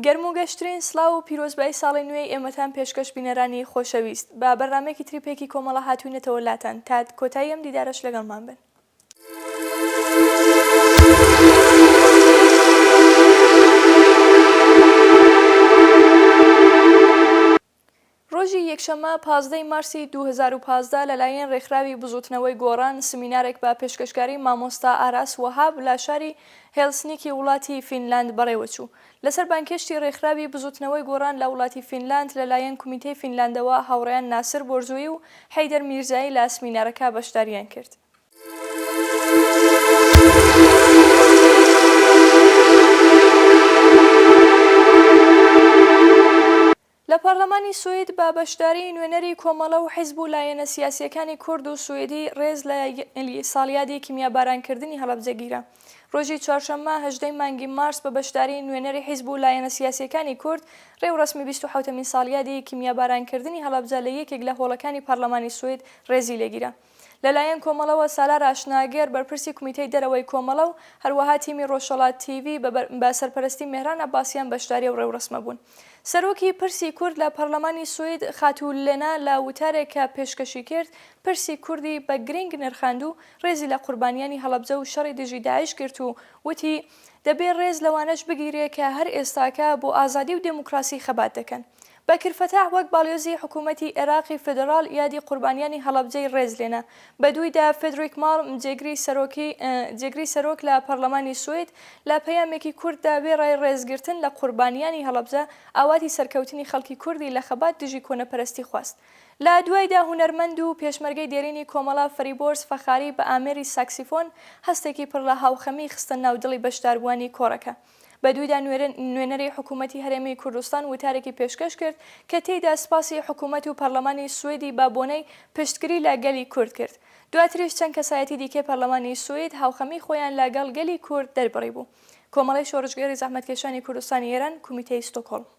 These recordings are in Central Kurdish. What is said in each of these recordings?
گەرم و گەشترین سڵاو و پیرۆزبایی ساڵی نوێی ئێمەتان پێشکەش بینەرانی خۆشەویست بە بەرنامەیەکی تریپێکی کۆمەڵە هاتوونەتەوە لاتان تا کۆتایی ئەم دیدارەش لەگەڵمان بن. ڕۆژی یەکشەممە 15 مارسی 2015 لەلایەن ڕێکخراوی بزوتنەوەی گۆڕان سمینارێک بە پێشکەشکاری مامۆستا ئاراس وەهاب لە شاری هێلسنکی وڵاتی فینلاند بەڕێوەچوو. لەسەر بانکێشتی ڕێکخراوی بزوتنەوەی گۆڕان لە وڵاتی فینلاند لەلایەن کومیتەی فینلاندەوە هاوڕێیان ناسر بۆرزووی و حەیدەر میرزایی لە سمینارەکە بەشداریان کرد. لە پەرلەمانی سوید بە بەشداری نوێنەری کۆمەڵە و حیزب و لایەنە سیاسیەکانی کورد و سوێدی ڕێز لە ساڵیادی کیمیابارانکردنی هەڵەبجەگیرە. ڕۆژی چوارشەممە 18 مانگی مارس بە بەشداری نوێنەری حیزب و لایەنە سیاسیەکانی کورد ڕێوڕسمی 27مین ساڵیادی کیمیابارانکردنی هەڵەبجە لە یەکێک لە هۆڵەکانی پەرلەمانی سوید ڕێزی لێگیرە. لەلایەن کۆمەڵەوە سالار ئاشناگەر بەرپرسی کومیتەی دەرەوەی کۆمەڵە و هەروەها تیمی ڕۆژهەڵات تیڤی بە سەرپەرستی مێهران عەباسیان بەشداری و ڕێوڕسمە بوون. سەرۆکی پرسی کورد لە پەرلەمانی سوید خاتوولێنا لە وتارێکە پێشکەشی کرد پرسی کوردی بە گرنگ نرخاند و ڕێزی لە قوربانیانی هەڵەبجە و شەڕی دژی داعش کرد و وتی دەبێت ڕێز لەوانەش بگیرێت کە هەر ئێستاکە بۆ ئازادی و دموکراسی خەبات دەکەن. بەکرفتەح وەک باڵیۆزی حکوومەتی عێراقی فدرال یادی قوربانیانی هەڵەبجەی ڕێز لێنە. بەدوویدا فێدریک ماڵ جێگری سەرۆک لە پەرلەمانی سوید لە پەیامێکی کورددا بێڕای ڕێزگرتن لە قوربانیانی هەڵەبجە ئاواتی سەرکەوتنی خەڵکی کوردی لە خەبات دژی کۆنەپەرستی خواست. لە دوایدا هونەرمەند و پێشمەرگەی دێرینی کۆمەڵە فەریبۆرس فەخاری بە ئامێری ساکسیفۆن هەستێکی پڕ لە هاوخەمی خستە ناودڵی بەشداربووانی کۆڕەکە. بەدوویدا نوێنەری حکوومەتی هەرێمی کوردستان وتارێکی پێشکەش کرد کە تێیدا سپاسی حکوومەت و پەرلەمانی سوێدی بابۆنەی پشتگیری لە گەلی کورد کرد. دواتریش چەند کەسایەتی دیکەی پەرلەمانی سوید هاوخەمی خۆیان لەگەڵ گەلی کورد دەربڕی بوو. کۆمەڵی شۆڕژگەری زەحمەتکێشانی کوردستانی ئێران کومیتەی ستۆکهۆڵم.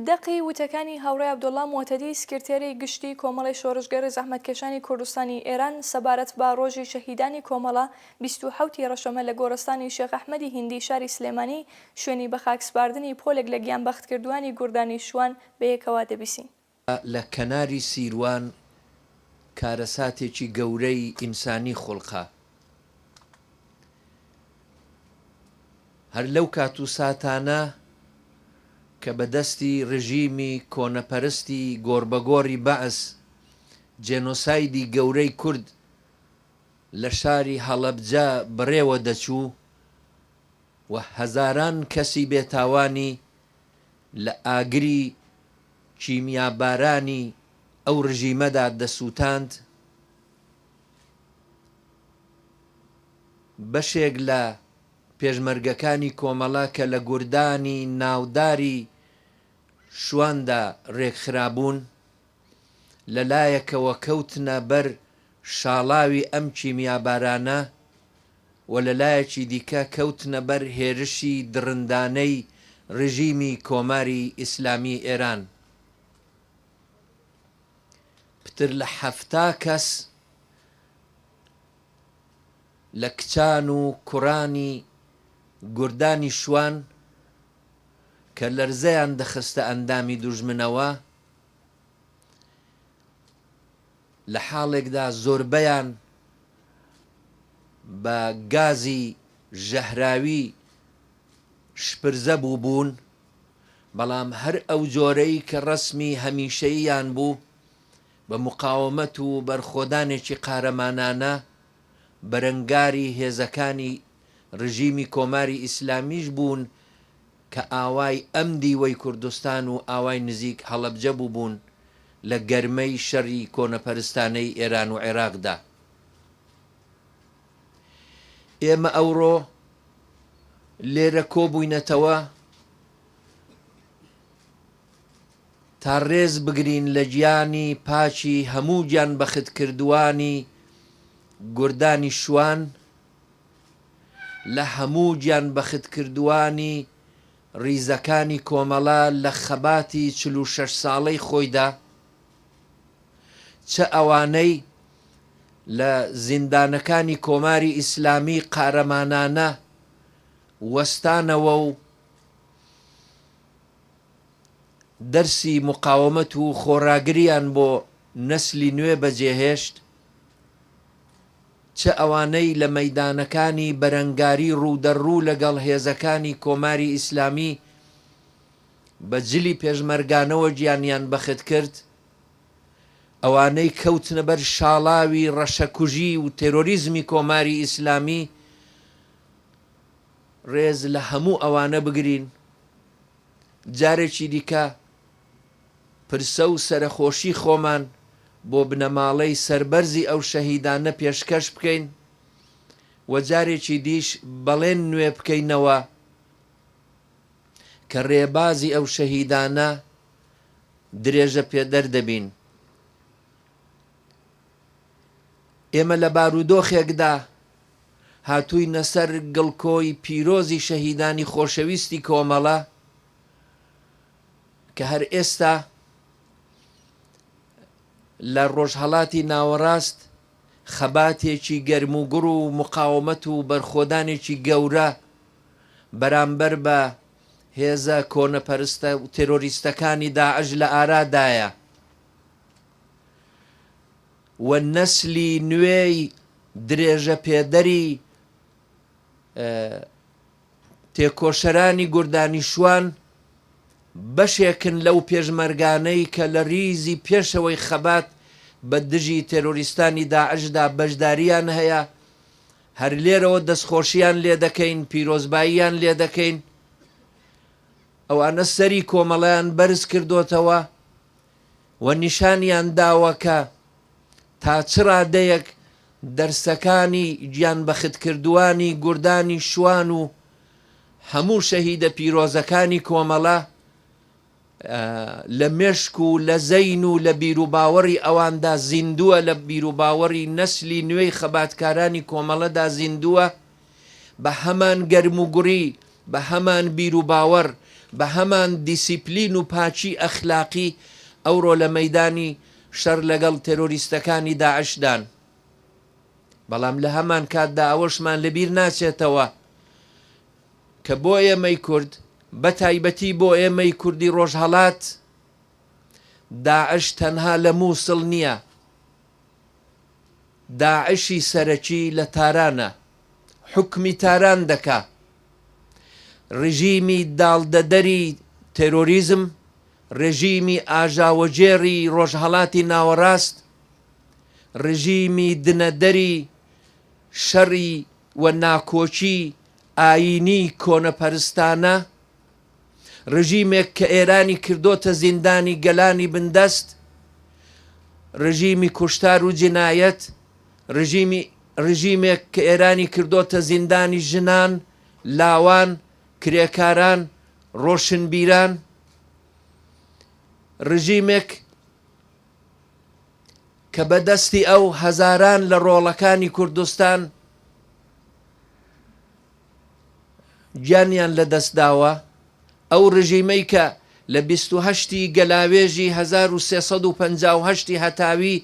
دەقی وتەکانی هاوڕێ عەبدوڵڵا مۆتەدی سکرتێری گشتی کۆمەڵی شۆڕژگەری زەحمەتکێشانی کوردستانی ئێران سەبارەت بە ڕۆژی شەهیدانی کۆمەڵە 27 ڕەشەمە لە گۆڕستانی شێخ ئەحمەدی هیندی شاری سلێمانی شوێنی بە خاکسپاردنی پۆلێک لە گیانبەختکردوانی گوردانی شوان بەیەکەوە دەبیسین. لە کەناری سیروان کارەساتێکی گەورەی ئینسانی خوڵقە هەر لەو کات و ساتانە کە بەدەستی ڕژیمی کۆنەپەرستی گۆڕبەگۆڕی بەعس جێنۆسایدی گەورەی کورد لە شاری هەڵەبجە بڕێوە دەچوو و هەزاران کەسی بێتاوانی لە ئاگری کیمیابارانی ئەو ڕژیمەدا دەسووتاند، بەشێک لە پێشمەرگەکانی کۆمەڵە کە لە گوردانی ناوداری شواندا ڕێکخرابوون لەلایەکەوە کەوتنە بەر شاڵاوی ئەم کیمیابارانە و لەلایەکی دیکە کەوتنە بەر هێرشی دڕندانەی ڕژیمی کۆماری ئیسلامی ئێران. پتر لە 70 کەس لە کچان و کوڕانی گوردانی شوان کە لەرزەیان دەخستە ئەندامی دوژمنەوە لە حاڵێکدا زۆربەیان بە گازی ژەهراوی شپرزە بوون، بەڵام هەر ئەو جۆرەی کە ڕەسمی هەمیشەییان بوو بە مقاومەت و بەرخۆدانێکی قارەمانانە بەرەنگاری هێزەکانی ڕژیمی کۆماری ئیسلامیش بوون کە ئاوای ئەم دیوەی کوردستان و ئاوای نزیک هەڵەبجە بوون لە گەرمەی شەڕی کۆنەپەرستانەی ئێران و عێراقدا. ئێمە ئەوڕۆ لێرە کۆبووینەتەوە تا ڕێز بگرین لە گیانی پاچی هەموو گیان بەختکردوانی گوردانی شوان، لە هەموو گیان بەختکردوانی ڕیزەکانی کۆمەڵە لە خەباتی 46 ساڵەی خۆیدا، چە ئەوانەی لە زیندانەکانی کۆماری ئیسلامی قارەمانانە وەستانەوە و دەرسی مقاومەت و خۆڕاگریان بۆ نەسلی نوێ بەجێهێشت، چه ئەوانەی لە مەیدانەکانی بەرەنگاری ڕوودەڕوو لەگەڵ هێزەکانی کۆماری ئیسلامی بە جلی پێشمەرگانەوە گیانیان بەخت کرد، ئەوانەی کەوتنە بەر شاڵاوی ڕەشەکوژی و تێرۆریزمی کۆماری ئیسلامی، ڕێز لە هەموو ئەوانە بگرین. جارێکی دیکە پرسە و سەرخۆشی خۆمان بۆ بنەماڵەی سەربەرزی ئەو شەهیدانە پێشکەش بکەین و جارێکی دیش بەڵێن نوێ بکەینەوە کە ڕێبازی ئەو شەهیدانە درێژە پێدەر دەبین. ئێمە لە بارودۆخێکدا هاتووینە سەر گڵکۆی پیرۆزی شەهیدانی خۆشەویستی کۆمەڵە کە هەر ئێستا لە ڕۆژهەڵاتی ناوەڕاست خەباتێکی گەرم و گوڕ و مقاومەت و بەرخۆدانێکی گەورە بەرامبەر بە هێزە کۆنەپەرستە و تێرۆریستەکانی داعش لە ئارادایە و نەسلی نوێی درێژە پێدەری تێکۆشەرانی گوردانی شوان بەشێکن لەو پێشمەرگانەی کە لە ریزی پێشەوەی خەبات بە دژی تێرۆریستانی داعشدا بەشداریان هەیە، هەر لێرەوە دەستخۆشیان لێ دەکەین، پیرۆزباییان لێ دەکەین. ئەوانە سەری کۆمەڵیان بەرز کردوتەوە و نیشانیان داوە کە تا چ ڕادەیەک دەرسەکانی گیان بەختکردوانی گوردانی شوان و هەموو شەهیدە پیرۆزەکانی کۆمەڵە لە مێشک و لە زەین و لە بیرروباوەڕی ئەواندا زیندووە، لە بیرروباوەڕی نەسلی نوێی خەباتکارانی کۆمەڵەدا زیندووە، بە هەمان گەرموگوڕی، بە هەمان بیرروباوەڕ، بە هەمان دیسیپلین و پاچی ئەخلاقی ئەوڕۆ لە مەیدانی شەڕ لەگەڵ تێرۆریستەکانی داعشدان. بەڵام لە هەمان کاتدا ئەوەشمان لەبیر ناچێتەوە کە بۆ ئێمەی کورد، بە تایبەتی بۆ ئێمەی کوردی ڕۆژهەڵات، داعش تەنها لە مووسڵ نییە، داعشی سەرەکی لە تارانە، حکمی تاران دەکا، ڕژیمی داڵدەدەری تێرۆریزم، ڕژیمی ئاژاوەجێڕی ڕۆژهەڵاتی ناوەڕاست، ڕژیمی دنەدەری شەڕی و ناکۆچی ئاینی کۆنەپەرستانە، ڕژیمێک کە ئێرانی کردۆتە زیندانی گەلانی بندەست، ڕژیمی کوشتار و جنایەت، ڕژیمێک کە ئێرانی کردۆتە زیندانی ژنان، لاوان، کرێکاران، ڕۆشنبیران، ڕژیمێک کە بەدەستی ئەو هەزاران لە ڕۆڵەکانی کوردستان گیانیان لەدەستداوە، ئەو ڕژیمەی کە لە 28 گەلاوێژی 1358 هەتاوی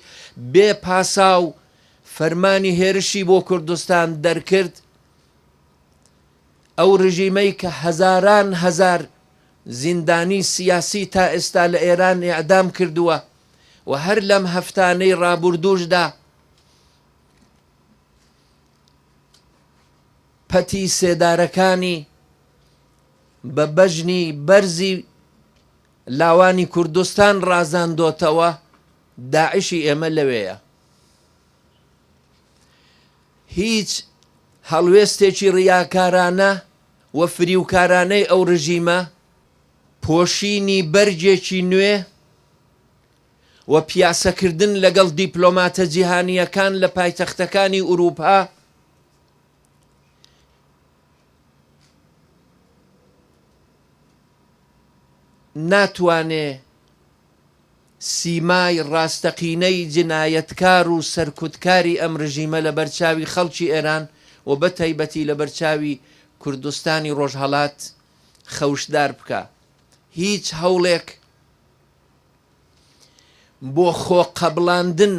بێ پاسا و فەرمانی هێرشی بۆ کوردستان دەرکرد، ئەو ڕژیمەی کە هەزاران هەزار زیندانی سیاسی تا ئێستا لە ئێران ئیعدام کردووە و هەر لەم هەفتانەی ڕابردووشدا پەتی سێدارەکانی بە بەژنی بەرزی لاوانی کوردستان ڕازاندۆتەوە، داعشی ئێمە لەوەیە. هیچ هەڵوێستێکی ڕیاکارانە و فریوکارانەی ئەو ڕژیمە پۆشینی بەرجێکی نوێ و پیاسەکردن لەگەڵ دیپلۆماتە جیهانیەکان لە پایتەختەکانی ئوروپا ناتوانێ سیمای ڕاستەقینەی جنایەتکار و سەرکوتکاری ئەم ڕژیمە لە بەرچاوی خەڵکی ئێران و بە تایبەتی لە بەرچاوی کوردستانی ڕۆژهەڵات خەوشدار بکە. هیچ هەوڵێک بۆ خۆ قەبڵاندن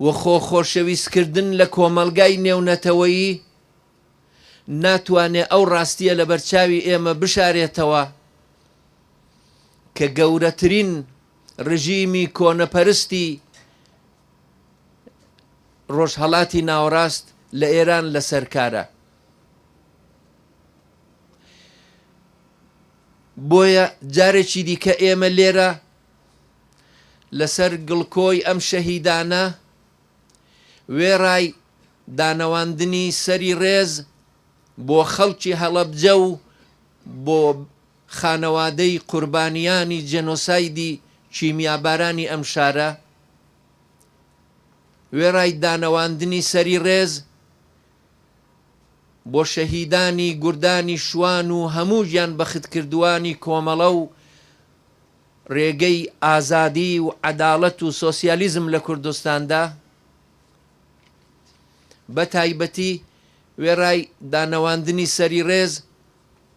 و خۆشەویستکردن لە کۆمەلگای نێونەتەوەیی ناتوانێت ئەو ڕاستیە لە بەرچاوی ئێمە بشارێتەوە کە گەورەترین ڕژیمی کۆنەپەرستی ڕۆژهەڵاتی ناوەڕاست لە ئێران لەسەرکارە. بۆیە جارێکی دیکە ئێمە لێرە لەسەر گڵکۆی ئەم شەهیدانە وێڕای دانەواندنی سەری ڕێز بۆ خەڵکی هەڵەبجە و بۆ خانەوادەی قوربانیانی جێنۆسایدی کیمیابارانی ئەم شارە، وێڕای دانەواندنی سەری ڕێز بۆ شەهیدانی گوردانی شوان و هەموو گیان بەختکردوانی کۆمەڵە و ڕێگەی ئازادی و عەداڵەت و سۆسیالیزم لە کوردستاندا، بە تایبەتی وێڕای دانەواندنی سەری ڕێز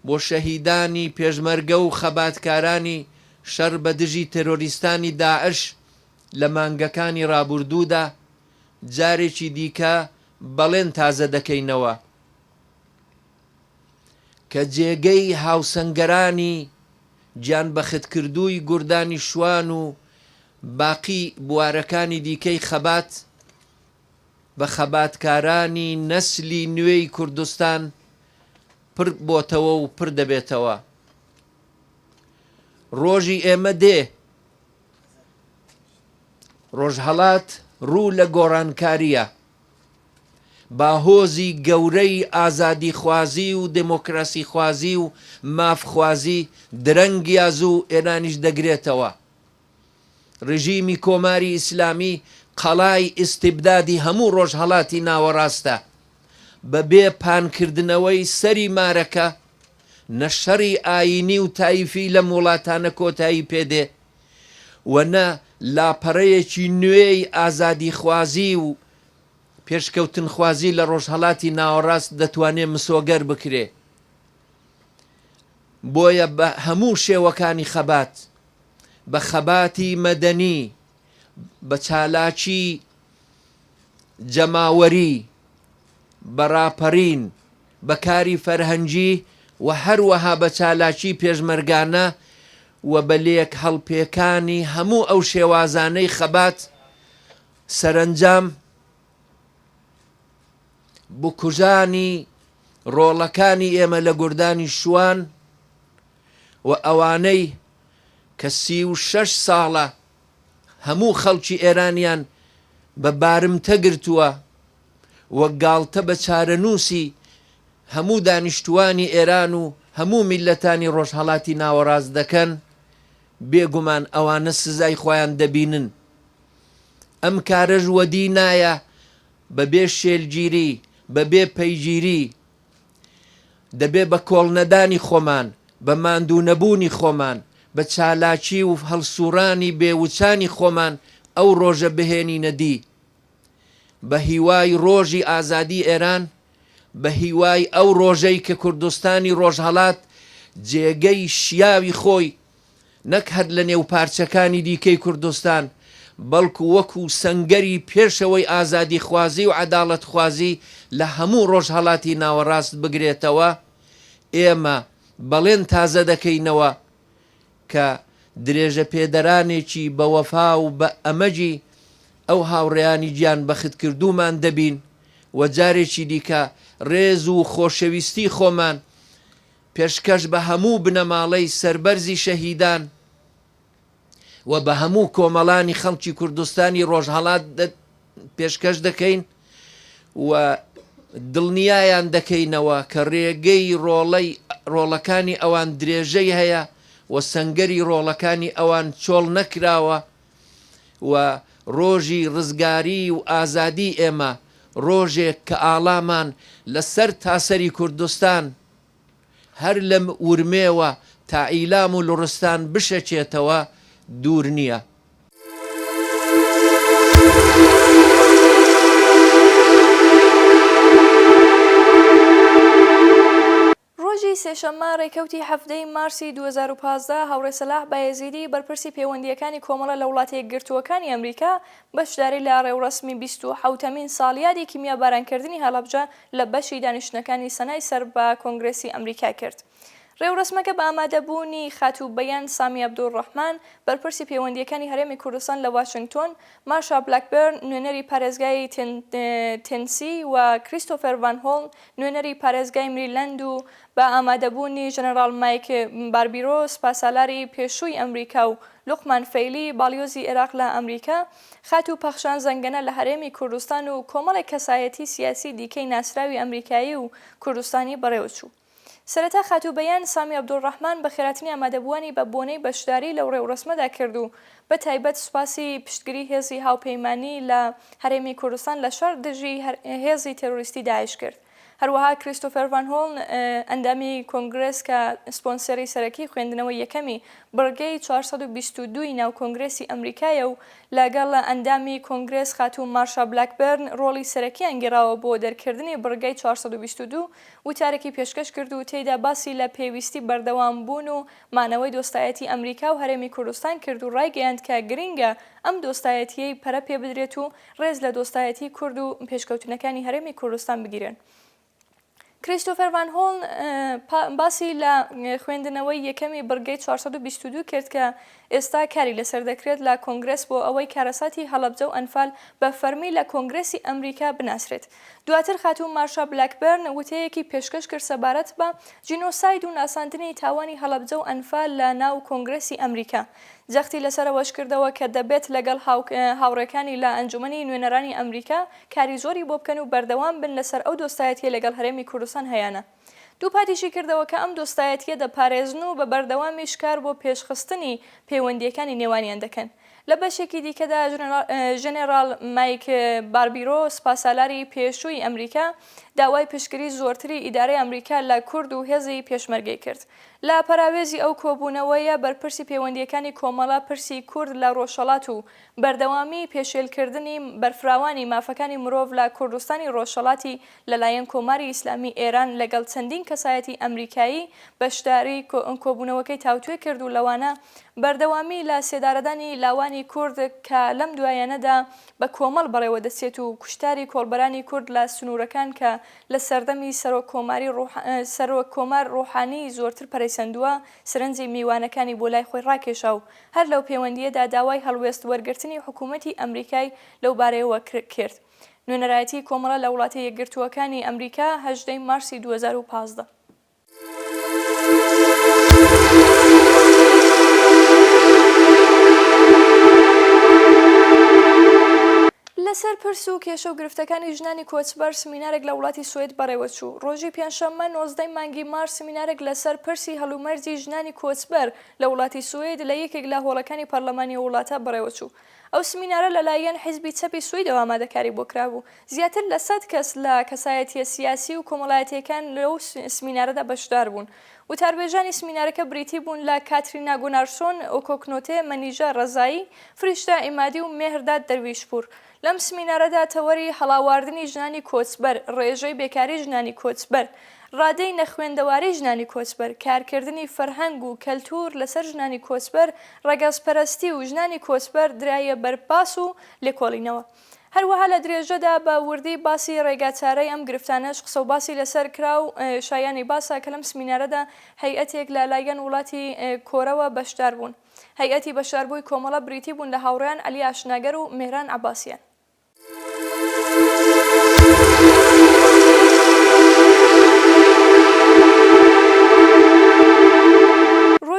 بۆ شەهیدانی پێشمەرگە و خەباتکارانی شەڕ بە دژی تەرۆریستانی داعش لە مانگەکانی ڕابردوودا جارێکی دیکە بەڵێن تازە دەکەینەوە کە جێگەی هاوسەنگەرانی گیان بەختکردووی گوردانی شوان و باقی بوارەکانی دیکەی خەبات بە خەباتکارانی نەسلی نوێی کوردستان پر بۆتەوە و پر دەبێتەوە. ڕۆژی ئێمە دێ، ڕۆژهەڵات ڕوو لە گۆڕانکاریە، باهۆزی گەورەی ئازادی خوازی و دمۆکراسی خوازی و مافخوازی درەنگیاز و ئێرانیش دەگرێتەوە. ڕژیمی کۆماری ئیسلامی قەڵای ئیستیبدادی هەموو ڕۆژهەڵاتی ناوەڕاستە بەبێ پانکردنەوەی سەری مارەکە نەشەڕی ئاینی و تایفی لە وڵاتانە کۆتایی پێدێ و نە لاپەڕەیەکی نوێی ئازادی خوازی و پێشکەوتن خوازی لە ڕۆژهەڵاتی ناوەڕاست دەتوانێت مسۆگەر بکرێ. بۆیە بە هەموو شێوەکانی خەبات، بە خەباتی مەدەنی، بە چالاکی جەماوەری، بە ڕاپەڕین، بە کاری فەرهەنگی و هەروەها بە چالاکی پێشمەرگانە و بە لێک هەڵپێکانی هەموو ئەو شێوازانەی خەبات سەرنجام بکوژانی ڕۆڵەکانی ئێمە لە گوردانی شوان و ئەوانەی کە 36 ساڵە هەموو خەڵکی ئێرانیان بە بارمتە گرتووە وە گاڵتە بە چارەنووسی هەموو دانیشتوانی ئێران و هەموو میلەتانی ڕۆژهەڵاتی ناوەڕاست دەکەن، بێگومان ئەوانە سزای خۆیان دەبینن. ئەم کارەژ وەدی نایە بەبێ شێلگیری، بەبێ پەیگیری، دەبێ بە کۆڵنەدانی خۆمان، بە ماندوو نەبوونی خۆمان، بە چالاکی و هەڵسوڕانی بێوچانی خۆمان ئەو ڕۆژە بهێنینە دی. بە هیوای ڕۆژی ئازادی ئێران، بە هیوای ئەو ڕۆژەی کە کوردستانی ڕۆژهەڵات جێگەی شیاوی خۆی نەک هەر لە نێو پارچەکانی دیکەی کوردستان بەڵکو وەکو سەنگەری پێشەوەی ئازادی خوازی و عەداڵەت خوازی لە هەموو ڕۆژهەڵاتی ناوەڕاست بگرێتەوە، ئێمە بەڵێن تازە دەکەینەوە کە درێژە پێدەرانێکی بە وەفا و بە ئەمەجی ئەو هاوڕێیانی گیان بەختکردومان دەبین و جارێکی دیکە ڕێز و خۆشەویستی خۆمان پێشکەش بە هەموو بنەماڵەی سەربەرزی شەهیدان و بە هەموو کۆمەڵانی خەڵکی کوردستانی ڕۆژهەڵات پێشکەش دەکەین و دڵنیایان دەکەینەوە کە ڕێگەی ڕۆڵەکانی ئەوان درێژەی هەیە و سەنگەری ڕۆڵەکانی ئەوان چۆڵ نەکراوە و ڕۆژی ڕزگاری و ئازادی ئێمە ڕۆژێک کە ئاڵامان لەسەر تاسەری کوردستان هەر لەم ورمێوە تا ئیلام و لوڕستان بشەچێتەوە دوور نییە. ڕۆژی پێنجشەممە ڕێکەوتی هەفتەی مارسی 2015 هاوڕێ سەلاح بایەزیدی بەرپرسی پەیوەندیەکانی کۆمەڵە لە وڵاتە یەکگرتووەکانی ئەمریکا بەشداری لە ڕێوڕەسمی 27مین ساڵیادی کیمیا بارانکردنی هەڵەبجە لە بەشی دانیشتنەکانی سەنای سەر بە کۆنگرێسی ئەمریکا کرد. ڕێوڕسمەکە بە ئامادەبوونی خاتوبەیان سامی عەبدوڕەحمان بەرپرسی پەیوەندیەکانی هەرێمی کوردستان لە واشنگتۆن، مارشا بلاکبێرن نوێنەری پارێزگای تێنسی و کریستۆفەر ڤان هۆڵ نوێنەری پارێزگای مریلەند و بە ئامادەبوونی ژەنەڕاڵ مایک باربیرۆ سپاسالاری پێشووی ئەمریکا و لوقمان فەیلی باڵیۆزی عێراق لە ئەمریکا خاتو پەخشان زەنگەنە لە هەرێمی کوردستان و کۆمەڵێک کەسایەتی سیاسی دیکەی ناسراوی ئەمریکایی و کوردستانی بەڕێوەچوو. سەرەتا خاتوبەیان سامی عەبدوڕەحمان بە خێراتنی ئامادەبووانی بە بۆنەی بەشداری لەو ڕێوڕسمەدا کرد و بە تایبەت سوپاسی پشتگیری هێزی هاوپەیمانی لە هەرێمی کوردستان لە شەڕ دژی هێزی تێرۆریستی داعش کرد. هەروەها کریستۆفەر ڤان هۆڵ ئەندامی کۆنگرێس کە سپۆنسەری سەرەکی خوێندنەوەی یەکەمی بڕگەی 422 ناو کۆنگرێسی ئەمریکایە و لەگەڵ ئەندامی کۆنگرێس خاتوو مارشا بلاکبێرن ڕۆڵی سەرەکیان گێڕاوە بۆ دەرکردنی بڕگەی 422 وتارێکی پێشکەش کرد و تێیدا باسی لە پێویستی بەردەوام بوون و مانەوەی دۆستایەتی ئەمریکا و هەرێمی کوردستان کرد و ڕایگەیاند کە گرینگە ئەم دۆستایەتیەی پەرە پێ بدرێت و ڕێز لە دۆستایەتی کورد و پێشکەوتنەکانی هەرێمی کوردستان بگیرن. کریستۆفەر ڤان هۆڵ باسی لە خوێندنەوەی یەکەمی بڕگەی 422 کرد کە ئێستا کاری لەسەر دەکرێت لە کۆنگرێس بۆ ئەوەی کارەساتی هەڵەبجە و ئەنفال بە فەرمی لە کۆنگرێسی ئەمریکا بناسرێت. دواتر خاتوو مارشا بلاکبێرن وتەیەکی پێشکەش کرد سەبارەت بە جینۆساید و ناساندنی تاوانی هەڵەبجە و ئەنفال لە ناو کۆنگرێسی ئەمریکا. جەختی لەسەرەوەش کردەوە کە دەبێت لەگەڵ هاوڕێکانی لە ئەنجومەنی نوێنەرانی ئەمریکا کاری زۆری بۆ بکەن و بەردەوام بن لەسەر ئەو دۆستایەتیە لەگەڵ هەرێمی کوردستان هەیانە. دوو پاتیشی کردەوە کە ئەم دۆستایەتیە دەپارێزن و بە بەردەوامی شکار بۆ پێشخستنی پەیوەندیەکانی نێوانیان دەکەن. لە بەشێکی دیکەدا ژێنێڕاڵ مایک باربیرۆ سپاسالاری پێشووی ئەمریکا داوای پشتگیری زۆرتری ئیدارەی ئەمریکا لە کورد و هێزی پێشمەرگەی کرد. لە پەراوێزی ئەو کۆبوونەوەیە بەرپرسی پەیوەندیەکانی کۆمەڵە پرسی کورد لە ڕۆژهەڵات و بەردەوامی پێشێلکردنی بەرفراوانی مافەکانی مرۆڤ لە کوردستانی ڕۆژهەڵاتی لەلایەن کۆماری ئیسلامی ئێران لەگەڵ چەندین کەسایەتی ئەمریکایی بەشداری کۆبوونەوەکەی تاوتوێ کرد و لەوانە بەردەوامی لە سێدارەدانی لاوانی کورد کە لەم دوایانەدا بە کۆمەڵ بەڕێوە دەچێت و کوشتاری کۆڵبەرانی کورد لە سنوورەکان کە لە سەردەمی سەرۆک کۆمار ڕۆحانی زۆرتر پەرەیسەندووە سەرنجی میوانەکانی بۆ لای خۆی ڕاکێشا و هەر لەو پەیوەندیەدا داوای هەڵوێست وەرگرتنی حکوومەتی ئەمریکای لەو بارەیەوە کرد. نوێنەرایەتی کۆمەڵە لە وڵاتە یەکگرتووەکانی ئەمریکا 18 مارسی 2015. لەسەر پرس و کێشە و گرفتەکانی ژنانی کۆچبەر سمینارێک لە وڵاتی سوێد بەڕێوەچوو. ڕۆژی پێنجشەممە 19 مانگی مارس سمینارێک لەسەر پرسی هەڵومەرجی ژنانی کۆچبەر لە وڵاتی سوێد لە یەکێک لە هۆڵەکانی پەرلەمانی وڵاتە بەڕێوەچوو. ئەو سمینارە لەلایەن حیزبی چەپی سوێدەوە ئامادەکاری بۆ کرابوو. زیاتر لە 100 کەس لە کەسایەتیە سیاسی و کۆمەڵایەتیەکان لەو سمینارەدا بەشدار بوون. وتاربێژانی سمینارەکە بریتی بوون لە کاترینا گونارسۆن، ئۆکۆکنۆتێ مەنیژە ڕەزایی، فریشتە ئیمادی و مێهرداد دەرویشپور. لەم سمینارەدا تەوەری هەڵاواردنی ژنانی کۆچبەر، ڕێژەی بێکاری ژنانی کۆچبەر، ڕادەی نەخوێندەواری ژنانی کۆچبەر، کارکردنی فەرهەنگ و کەلتور لەسەر ژنانی کۆچبەر، ڕەگەزپەرستی و ژنانی کۆچبەر درایە بەرپاس و لێکۆڵینەوە. هەروەها لە درێژەدا بە وردی باسی ڕێگاچارەی ئەم گرفتانەش قسە و باسی لەسەر کرا و شایانی باسا کە لەم سمینارەدا هەیئەتێک لەلایەن وڵاتی کۆرەوە بەشدار بوون. هەیئەتی بەشداربووی کۆمەڵە بریتی بوون لە هاوڕێیان عەلی ئاشناگەر و مێهران عەباسیان.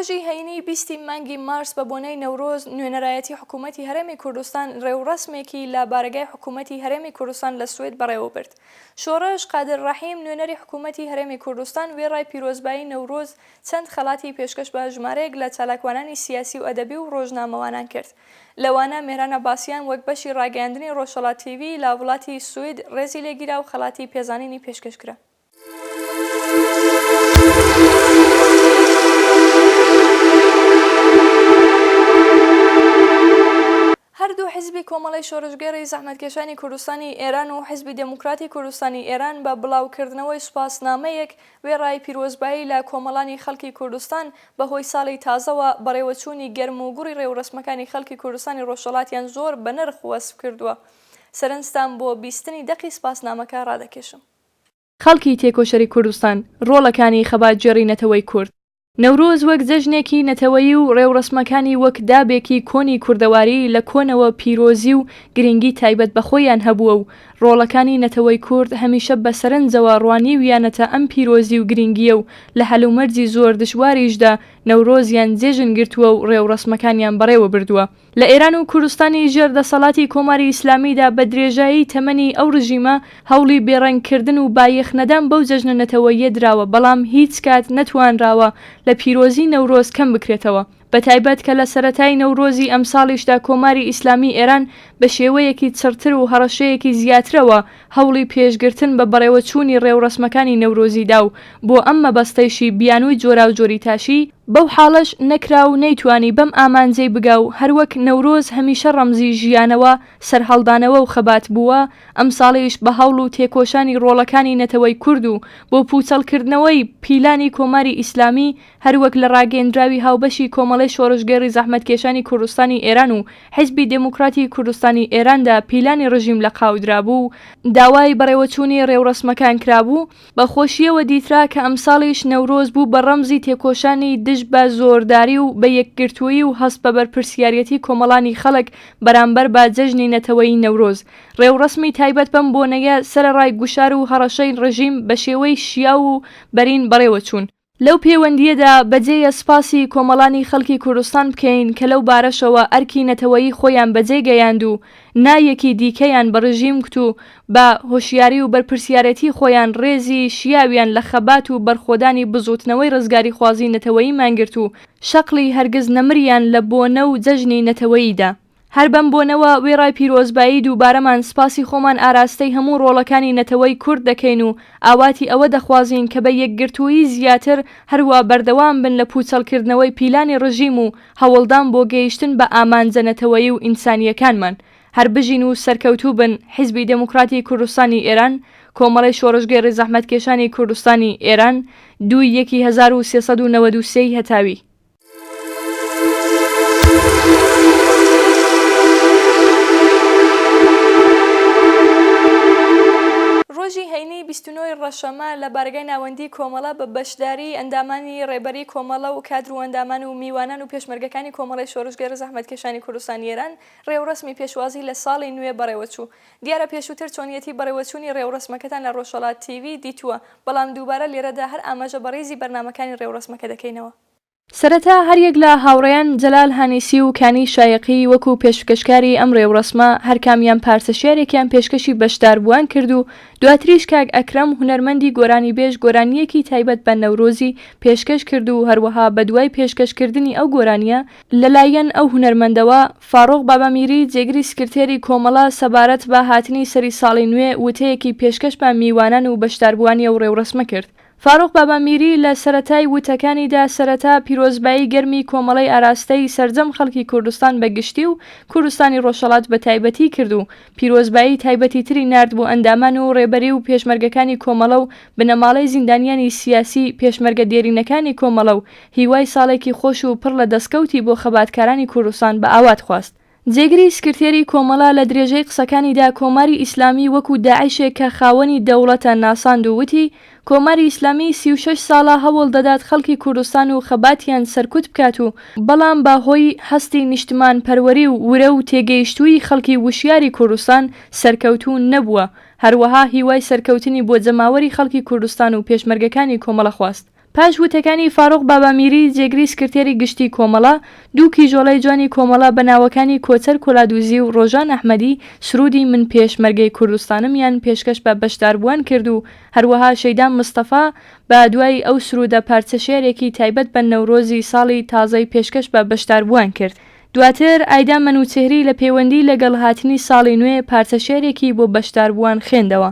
ڕۆژی هەینی 20 مانگی مارس بە بۆنەی نەورۆز نوێنەرایەتی حکوومەتی هەرێمی کوردستان ڕێوڕسمێکی لە بارگای حکوومەتی هەرێمی کوردستان لە سوێد بەڕێوە برد. شۆڕش قادر ڕەحیم نوێنەری حکوومەتی هەرێمی کوردستان وێڕای پیرۆزبایی نەورۆز چەند خەڵاتی پێشکەش بە ژمارەیەک لە چالاکوانانی سیاسی و ئەدەبی و ڕۆژنامەوانان کرد. لەوانە مێهران عەباسیان وەک بەشی ڕاگەیاندنی ڕۆژهەڵات تیڤی لە وڵاتی سوید ڕێزی لێگیرا و خەڵاتی پێزانینی پێشکەشکرا. هەردوو حیزبی کۆمەڵی شۆڕژگەڕی زەحمەتکێشانی کوردستانی ئێران و حیزبی دموکراتی کوردستانی ئێران بە بڵاوکردنەوەی سوپاسنامەیەک وێڕای پیرۆزبایی لە کۆمەڵانی خەڵکی کوردستان بەهۆی ساڵی تازەوە بەڕێوەچوونی گەرم و گوڕی ڕێوڕسمەکانی خەڵکی کوردستانی ڕۆژهەڵاتیان زۆر بە نرخ وەسف کردووە. سەرنجتان بۆ بیستنی دەقی سوپاسنامەکە ڕادەکێشم. خەڵکی تێکۆشەری کوردستان، ڕۆڵەکانی خەباتجێڕی نەتەوەی کورد. نەورۆز وەک جەژنێکی نەتەوەیی و ڕێوڕسمەکانی وەک دابێکی کۆنی کوردەواری لە کۆنەوە پیرۆزی و گرنگی تایبەت بەخۆیان هەبووە و ڕۆڵەکانی نەتەوەی کورد هەمیشە بە سەرنجەوە ڕوانی ویانەتە ئەم پیرۆزی و گرنگیە و لە هەلومەرجی زۆر دشواریشدا نەورۆزیان جێژن گرتووە و ڕێوڕسمەکانیان بەڕێوە بردووە. لە ئێران و کوردستانی ژێر دەسەڵاتی کۆماری ئیسلامیدا بە درێژایی تەمەنی ئەو ڕژیمە هەوڵی بێڕەنگکردن و بایەخنەدان بەو جەژنە نەتەوەیە دراوە، بەڵام هیچ کات نەتوانراوە لە پیرۆزی نەورۆز کەم بکرێتەوە. بەتایبەت کە لە سەرەتای نەورۆزی ئەم ساڵیشدا کۆماری ئیسلامی ئێران بە شێوەیەکی چڕتر و هەڕەشەیەکی زیاترەوە هەوڵی پێشگرتن بە بەڕێوەچوونی ڕێوڕسمەکانی نەورۆزیدا و بۆ ئەم مەبەستەیشی بیانووی جۆرا و جۆری تاشی بەو حاڵەش نەکرا و نەیتوانی بەم ئامانجەی بگا و هەروەک نەورۆز هەمیشە ڕەمزی ژیانەوە، سەرهەڵدانەوە و خەبات بووە، ئەم ساڵیش بە هەوڵ و تێکۆشانی ڕۆڵەکانی نەتەوەی کورد و بۆ پوچەڵکردنەوەی پیلانی کۆماری ئیسلامی هەروەک لە ڕاگەیەندراوی هاوبەشی کۆمەڵی شۆڕژگەڕی زەحمەتکێشانی کوردستانی ئێران و حیزبی دموکراتی کوردستانی ئێراندا پیلانی ڕژیم لە قاودرابوو و داوای بەڕێوەچوونی ڕێوڕسمەکان کرابوو. بە خۆشیەوە دیترا کە ئەم ساڵیش نەورۆز بوو بە ڕەمزی تێکۆشانی دژ بە زۆرداری و بە یەکگرتووی و هەست بە بەرپرسیارەتی کۆمەڵانی خەڵک بەرامبەر با جەژنی نەتەوەی نەورۆز. ڕێوڕسمی تایبەت بەم بۆنەیە سەرەڕای گوشار و هەڕەشەی ڕژیم بە شێوەی شیا و بەرین بەڕێوەچوون. لەو پەیوەندیەدا بەجێیە سپاسی کۆمەڵانی خەڵکی کوردستان بکەین کە لەو بارەشەوە ئەرکی نەتەوەیی خۆیان بەجێگەیاند و نایەکی دیکەیان بە ڕژیم کت و بە هۆشیاری و بەرپرسیارەتی خۆیان ڕێزی شیاویان لە خەبات و بەرخۆدانی بزوتنەوەی ڕزگاری خوازی نەتەوەیی مانگرت و شەقلی هەرگز نەمریان لە بۆنە و جەژنی نەتەوەییدا. هەر بەم بۆنەوە وێڕای پیرۆزبایی دووبارەمان سپاسی خۆمان ئاراستەی هەموو ڕۆڵەکانی نەتەوەی کورد دەکەین و ئاواتی ئەوە دەخوازین کە بە یەکگرتووی زیاتر هەروە بەردەوام بن لە پوچەڵکردنەوەی پیلانی ڕژیم و هەوڵدان بۆ گەیشتن بە ئامانجە نەتەوەیی و ئینسانیەکانمان. هەر بژین و سەرکەوتوو بن حیزبی دموکراتی کوردستانی ئێران، کۆمەڵی شۆڕژگەڕی زەحمەتکێشانی کوردستانی ئێران 2/1393 هەتاوی. ڕۆژی هەینی 29 ڕەشەمە لە بارگای ناوەندی کۆمەڵە بە بەشداری ئەندامانی ڕێبەری کۆمەڵە و کادر و ئەندامان و میوانان و پێشمەرگەکانی کۆمەڵی شۆڕژگەڕی زەحمەتکێشانی کوردستانی ئێران ڕێوڕسمی پێشوازی لە ساڵی نوێ بەڕێوەچوو. دیارە پێشووتر چۆنیەتی بەڕێوەچوونی ڕێوڕسمەکەتان لە ڕۆژهەڵات تیڤ دیتووە، بەڵام دووبارە لێرەدا هەر ئاماژە بەڕێزی بەرنامەکانی ڕێوڕسمەکە دەکەینەوە. سەرەتا هەریەک لە هاوڕێیان جەلال هانیسی و کانی شایقی وەکو پێشکەشکاری ئەم ڕێوڕسمە هەرکامیان پارچەشارێکیان پێشکەشی بەشداربووان کرد و دواتریش کاک ئەکرەم هونەرمەندی گۆرانی بێژ گۆرانیەکی تایبەت بە نەورۆزی پێشکەش کرد و هەروەها بە دوای پێشکەشکردنی ئەو گۆرانیە لەلایەن ئەو هونەرمەندەوە فاڕۆق بابامیری جێگری سکرتێری کۆمەڵە سەبارەت بە هاتنی سەری ساڵی نوێ وتەیەکی پێشکەش بە میوانان و بەشداربووانی ئەو ڕێوڕسمە کرد. فاڕۆق بابامیری لە سەرەتای وتەکانیدا سەرەتا پیرۆزبایی گەرمی کۆمەڵی ئاراستەی سەرجەم خەڵکی کوردستان بەگشتی و کوردستانی ڕۆژهەڵات بە تایبەتی کرد و پیرۆزبایی تایبەتی تری نرد بۆ ئەندامان و ڕێبەری و پێشمەرگەکانی کۆمەڵە و بنەماڵەی زیندانیانی سیاسی پێشمەرگە دێرینەکانی کۆمەڵە و هیوای ساڵێکی خۆش و پڕ لە دەستکەوتی بۆ خەباتکارانی کوردستان بە ئاوات خواست. جێگری سکرتێری کۆمەڵە لە درێژەی قسەکانیدا کۆماری ئیسلامی وەکو داعیشێک کە خاوەنی دەوڵەتە ناساند و وتی کۆماری ئیسلامی 36 ساڵە هەوڵ دەدات خەڵکی کوردستان و خەباتیان سەرکوت بکات و بەڵام باهۆی هەستی نیشتمان پەروەری و ورە و تێگەیشتووی خەڵکی وشیاری کوردستان سەرکەوتوو نەبووە. هەروەها هیوای سەرکەوتنی بۆ جەماوەری خەڵکی کوردستان و پێشمەرگەکانی کۆمەڵە خواست. پاش وتەکانی فاڕۆق بابامیری جێگری سکرتێری گشتی کۆمەڵە دوو کیژۆڵەی جوانی کۆمەڵە بە ناوەکانی کۆچەر کۆلادوزی و ڕۆژان ئەحمەدی سرودی من پێشمەرگەی کوردستانمیان پێشکەش بە بەشداربووان کرد و هەروەها شەیدان مستەفا بە دوای ئەو سرودە پارچەشێرێکی تایبەت بە نەورۆزی ساڵی تازەی پێشکەش بە بەشداربووان کرد. دواتر ئایدا منوچێری لە پەیوەندی لەگەڵ هاتنی ساڵی نوێ پارچەشێرێکی بۆ بەشداربووان خوێندەوە.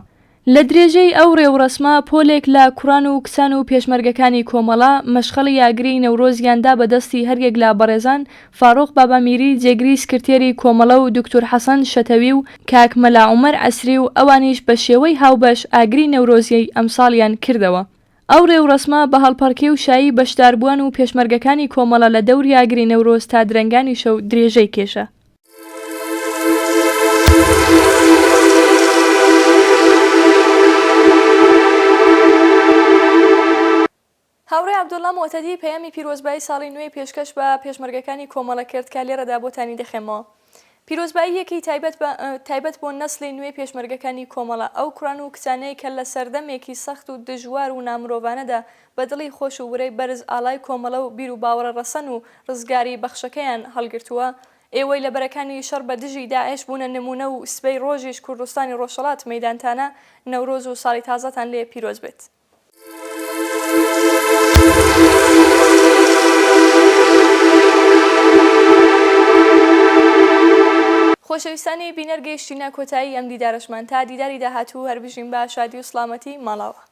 لە درێژەی ئەو ڕێوڕەسمە پۆلێک لە کوڕان و کچان و پێشمەرگەکانی کۆمەڵە مەشغەڵی یاگری نەورۆزیاندا بەدەستی هەریەک لە بەڕێزان فاڕۆق بابامیری جێگری سکرتێری کۆمەڵە و دکتۆر حەسەن شەتەوی و کاک مەلا عومەر ئەسری و ئەوانیش بە شێوەی هاوبەش ئاگری نەورۆزیەی ئەمساڵیان کردەوە. ئەو ڕێوڕەسمە بە هەڵپەڕکێ و شایی بەشداربووان و پێشمەرگەکانی کۆمەڵە لە دەوری ئاگری نەورۆز تا درەنگانی شەو درێژەی کێشە. هاوڕێ عەبدوڵڵا مۆتەدی پەیامی پیرۆزبایی ساڵی نوێی پێشکەش بە پێشمەرگەکانی کۆمەڵە کرد کە لێرەدا بۆتانی دەخێمەوە. پیرۆزباییەکی تایبەت بۆ نەسلی نوێی پێشمەرگەکانی کۆمەڵە ئەو کوڕان و کچانەی کە لە سەردەمێکی سەخت و دژوار و نامرۆڤانەدا بە دڵی خۆش و ورەی بەرز ئاڵای کۆمەڵە و بیر و باوەڕە ڕەسەن و ڕزگاری بەخشەکەیان هەڵگرتووە. ئێوەی لە بەرەکانی شەڕ بە دژی داعش بوونە نمونە و سبەی ڕۆژیش کوردستانی ڕۆژهەڵات مەیدانتانە نەورۆز و ساڵی تازەتان لێ پیرۆز بێت. خۆشەویستانی بینەرگەیشتینە کۆتایی ئەم دیدارەشمان تا دیداری داهاتوو هەربژین بە شادی و سڵامەتی ماڵاوە.